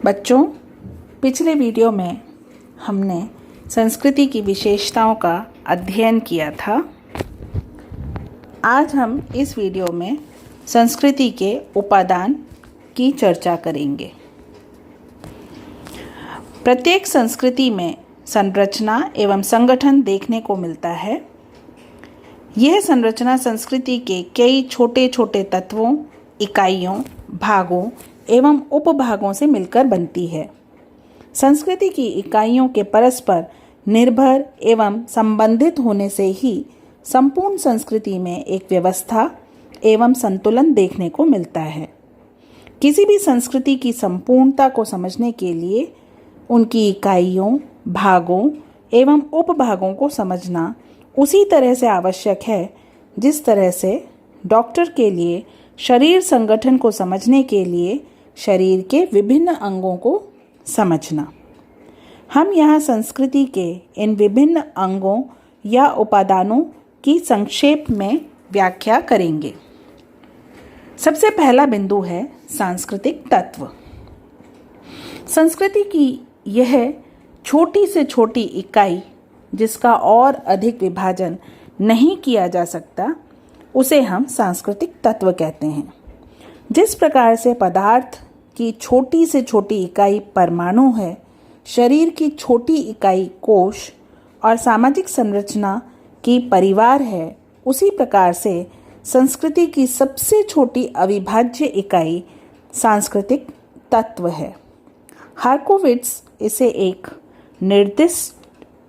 बच्चों, पिछले वीडियो में हमने संस्कृति की विशेषताओं का अध्ययन किया था। आज हम इस वीडियो में संस्कृति के उपादान की चर्चा करेंगे। प्रत्येक संस्कृति में संरचना एवं संगठन देखने को मिलता है। यह संरचना संस्कृति के कई छोटे छोटे तत्वों, इकाइयों, भागों एवं उपभागों से मिलकर बनती है। संस्कृति की इकाइयों के परस्पर निर्भर एवं संबंधित होने से ही संपूर्ण संस्कृति में एक व्यवस्था एवं संतुलन देखने को मिलता है। किसी भी संस्कृति की संपूर्णता को समझने के लिए उनकी इकाइयों, भागों एवं उपभागों को समझना उसी तरह से आवश्यक है जिस तरह से डॉक्टर के लिए शरीर संगठन को समझने के लिए शरीर के विभिन्न अंगों को समझना। हम यहाँ संस्कृति के इन विभिन्न अंगों या उपादानों की संक्षेप में व्याख्या करेंगे। सबसे पहला बिंदु है सांस्कृतिक तत्व। संस्कृति की यह छोटी से छोटी इकाई जिसका और अधिक विभाजन नहीं किया जा सकता, उसे हम सांस्कृतिक तत्व कहते हैं। जिस प्रकार से पदार्थ की छोटी से छोटी इकाई परमाणु है, शरीर की छोटी इकाई कोश और सामाजिक संरचना की परिवार है, उसी प्रकार से संस्कृति की सबसे छोटी अविभाज्य इकाई सांस्कृतिक तत्व है। हार्कोविट्स इसे एक निर्दिष्ट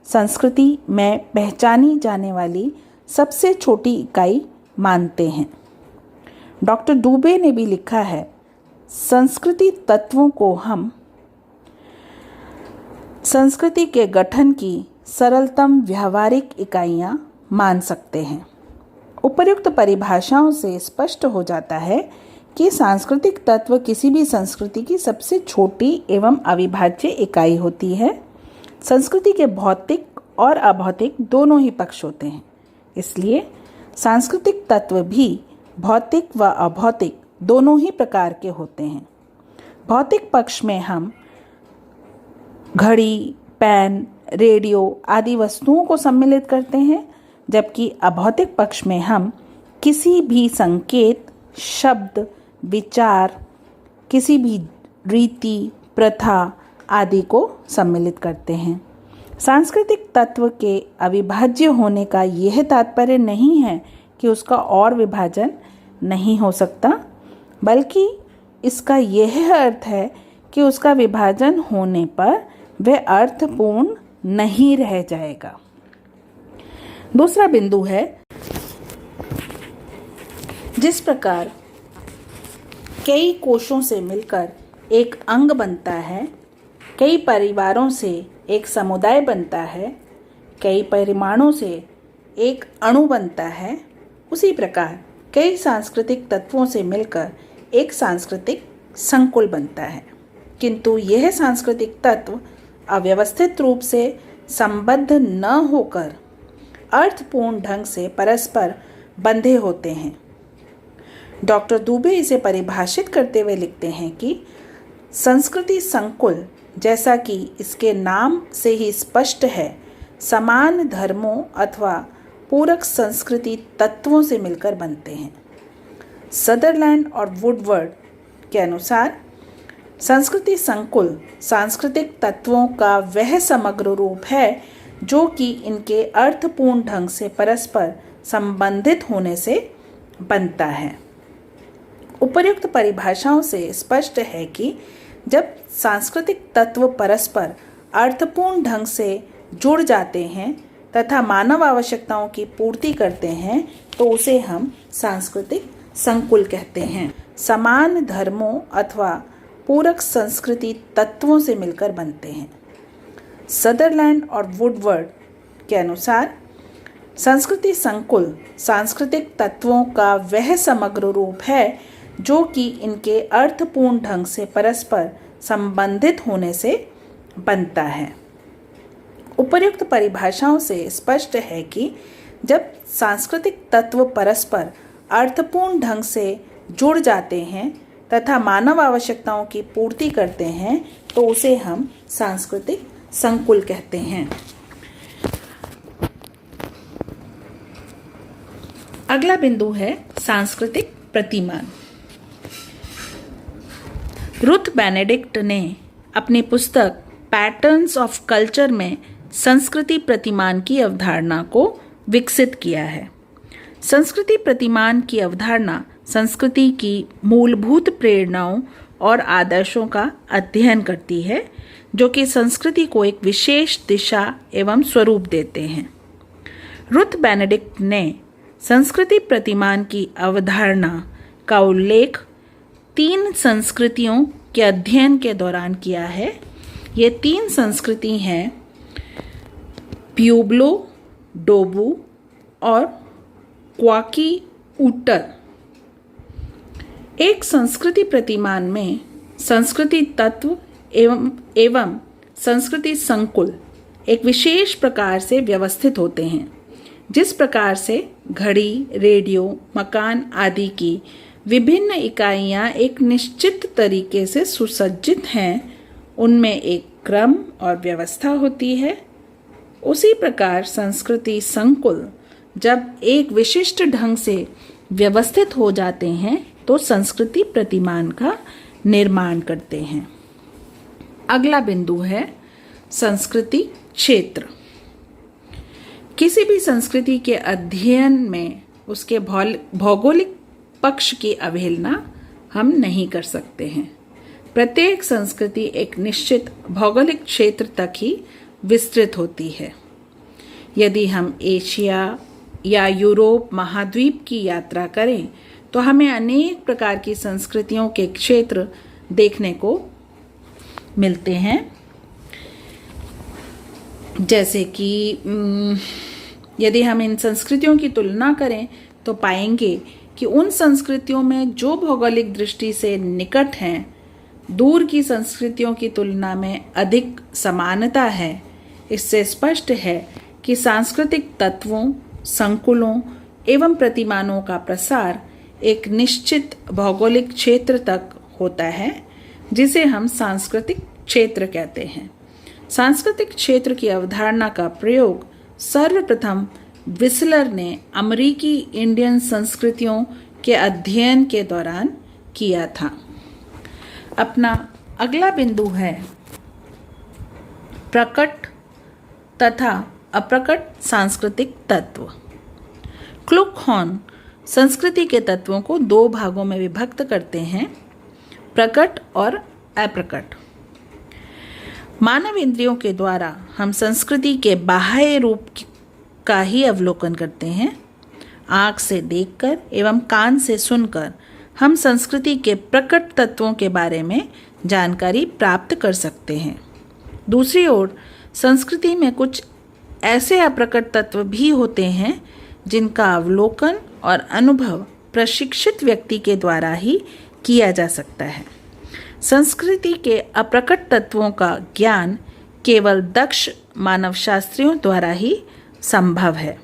संस्कृति में पहचानी जाने वाली सबसे छोटी इकाई मानते हैं। डॉक्टर दुबे ने भी लिखा है, संस्कृति तत्वों को हम संस्कृति के गठन की सरलतम व्यावहारिक इकाइयां मान सकते हैं। उपर्युक्त परिभाषाओं से स्पष्ट हो जाता है कि सांस्कृतिक तत्व किसी भी संस्कृति की सबसे छोटी एवं अविभाज्य इकाई होती है। संस्कृति के भौतिक और अभौतिक दोनों ही पक्ष होते हैं, इसलिए सांस्कृतिक तत्व भी भौतिक व अभौतिक दोनों ही प्रकार के होते हैं। भौतिक पक्ष में हम घड़ी, पेन, रेडियो आदि वस्तुओं को सम्मिलित करते हैं, जबकि अभौतिक पक्ष में हम किसी भी संकेत, शब्द, विचार, किसी भी रीति, प्रथा आदि को सम्मिलित करते हैं। सांस्कृतिक तत्व के अविभाज्य होने का यह तात्पर्य नहीं है कि उसका और विभाजन नहीं हो सकता, बल्कि इसका यह अर्थ है कि उसका विभाजन होने पर वह अर्थपूर्ण नहीं रह जाएगा। दूसरा बिंदु है, जिस प्रकार कई कोशों से मिलकर एक अंग बनता है, कई परिवारों से एक समुदाय बनता है, कई परिमाणों से एक अणु बनता है, उसी प्रकार कई सांस्कृतिक तत्वों से मिलकर एक सांस्कृतिक संकुल बनता है। किंतु यह सांस्कृतिक तत्व अव्यवस्थित रूप से संबद्ध न होकर अर्थपूर्ण ढंग से परस्पर बंधे होते हैं। डॉक्टर दुबे इसे परिभाषित करते हुए लिखते हैं कि संस्कृति संकुल, जैसा कि इसके नाम से ही स्पष्ट है, समान धर्मों अथवा पूरक संस्कृति तत्वों से मिलकर बनते हैं। सदरलैंड और वुडवर्ड के अनुसार संस्कृति संकुल सांस्कृतिक तत्वों का वह समग्र रूप है जो कि इनके अर्थपूर्ण ढंग से परस्पर संबंधित होने से बनता है। उपर्युक्त परिभाषाओं से स्पष्ट है कि जब सांस्कृतिक तत्व परस्पर अर्थपूर्ण ढंग से जुड़ जाते हैं तथा मानव आवश्यकताओं की पूर्ति करते हैं, तो उसे हम सांस्कृतिक संकुल कहते हैं। समान धर्मों अथवा पूरक संस्कृति तत्वों से मिलकर बनते हैं। सदरलैंड और वुडवर्ड के अनुसार संस्कृति संकुल सांस्कृतिक तत्वों का वह समग्र रूप है जो कि इनके अर्थपूर्ण ढंग से परस्पर संबंधित होने से बनता है। उपर्युक्त परिभाषाओं से स्पष्ट है कि जब सांस्कृतिक तत्व परस्पर अर्थपूर्ण ढंग से जुड़ जाते हैं तथा मानव आवश्यकताओं की पूर्ति करते हैं तो उसे हम सांस्कृतिक संकुल कहते हैं। अगला बिंदु है सांस्कृतिक प्रतिमान। रुथ बेनेडिक्ट ने अपनी पुस्तक पैटर्न्स ऑफ कल्चर में संस्कृति प्रतिमान की अवधारणा को विकसित किया है। संस्कृति प्रतिमान की अवधारणा संस्कृति की मूलभूत प्रेरणाओं और आदर्शों का अध्ययन करती है, जो कि संस्कृति को एक विशेष दिशा एवं स्वरूप देते हैं। रुथ बेनेडिक्ट ने संस्कृति प्रतिमान की अवधारणा का उल्लेख 3 संस्कृतियों के अध्ययन के दौरान किया है। ये 3 संस्कृति हैं प्यूब्लो, डोबू और क्वाकी-ऊटर। एक संस्कृति प्रतिमान में संस्कृति तत्व एवं संस्कृति संकुल एक विशेष प्रकार से व्यवस्थित होते हैं। जिस प्रकार से घड़ी, रेडियो, मकान आदि की विभिन्न इकाइयां एक निश्चित तरीके से सुसज्जित हैं, उनमें एक क्रम और व्यवस्था होती है, उसी प्रकार संस्कृति संकुल जब एक विशिष्ट ढंग से व्यवस्थित हो जाते हैं तो संस्कृति प्रतिमान का निर्माण करते हैं। अगला बिंदु है संस्कृति क्षेत्र। किसी भी संस्कृति के अध्ययन में उसके भौगोलिक पक्ष की अवहेलना हम नहीं कर सकते हैं। प्रत्येक संस्कृति एक निश्चित भौगोलिक क्षेत्र तक ही विस्तृत होती है। यदि हम एशिया या यूरोप महाद्वीप की यात्रा करें तो हमें अनेक प्रकार की संस्कृतियों के क्षेत्र देखने को मिलते हैं। जैसे कि यदि हम इन संस्कृतियों की तुलना करें तो पाएंगे कि उन संस्कृतियों में जो भौगोलिक दृष्टि से निकट हैं, दूर की संस्कृतियों की तुलना में अधिक समानता है। इससे स्पष्ट है कि सांस्कृतिक तत्वों, संकुलों एवं प्रतिमानों का प्रसार एक निश्चित भौगोलिक क्षेत्र तक होता है, जिसे हम सांस्कृतिक क्षेत्र कहते हैं। सांस्कृतिक क्षेत्र की अवधारणा का प्रयोग सर्वप्रथम विस्लर ने अमेरिकी इंडियन संस्कृतियों के अध्ययन के दौरान किया था। अपना अगला बिंदु है प्रकट तथा अप्रकट सांस्कृतिक तत्व। क्लुकहॉर्न संस्कृति के तत्वों को 2 भागों में विभक्त करते हैं, प्रकट और अप्रकट। मानव इंद्रियों के द्वारा हम संस्कृति के बाह्य रूप का ही अवलोकन करते हैं। आँख से देखकर एवं कान से सुनकर हम संस्कृति के प्रकट तत्वों के बारे में जानकारी प्राप्त कर सकते हैं। दूसरी ओर संस्कृति में कुछ ऐसे अप्रकट तत्व भी होते हैं जिनका अवलोकन और अनुभव प्रशिक्षित व्यक्ति के द्वारा ही किया जा सकता है। संस्कृति के अप्रकट तत्वों का ज्ञान केवल दक्ष मानवशास्त्रियों द्वारा ही संभव है।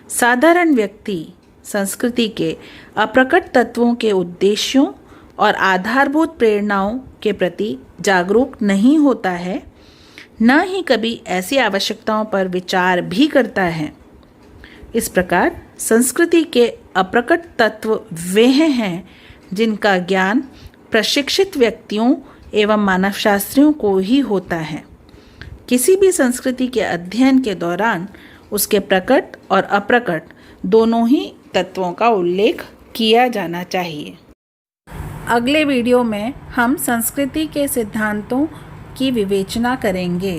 साधारण व्यक्ति संस्कृति के अप्रकट तत्वों के उद्देश्यों और आधारभूत प्रेरणाओं के प्रति जागरूक नहीं होता है, न ही कभी ऐसी आवश्यकताओं पर विचार भी करता है। इस प्रकार संस्कृति के अप्रकट तत्व वे हैं जिनका ज्ञान प्रशिक्षित व्यक्तियों एवं मानवशास्त्रियों को ही होता है। किसी भी संस्कृति के अध्ययन के दौरान उसके प्रकट और अप्रकट दोनों ही तत्वों का उल्लेख किया जाना चाहिए। अगले वीडियो में हम संस्कृति के सिद्धांतों की विवेचना करेंगे।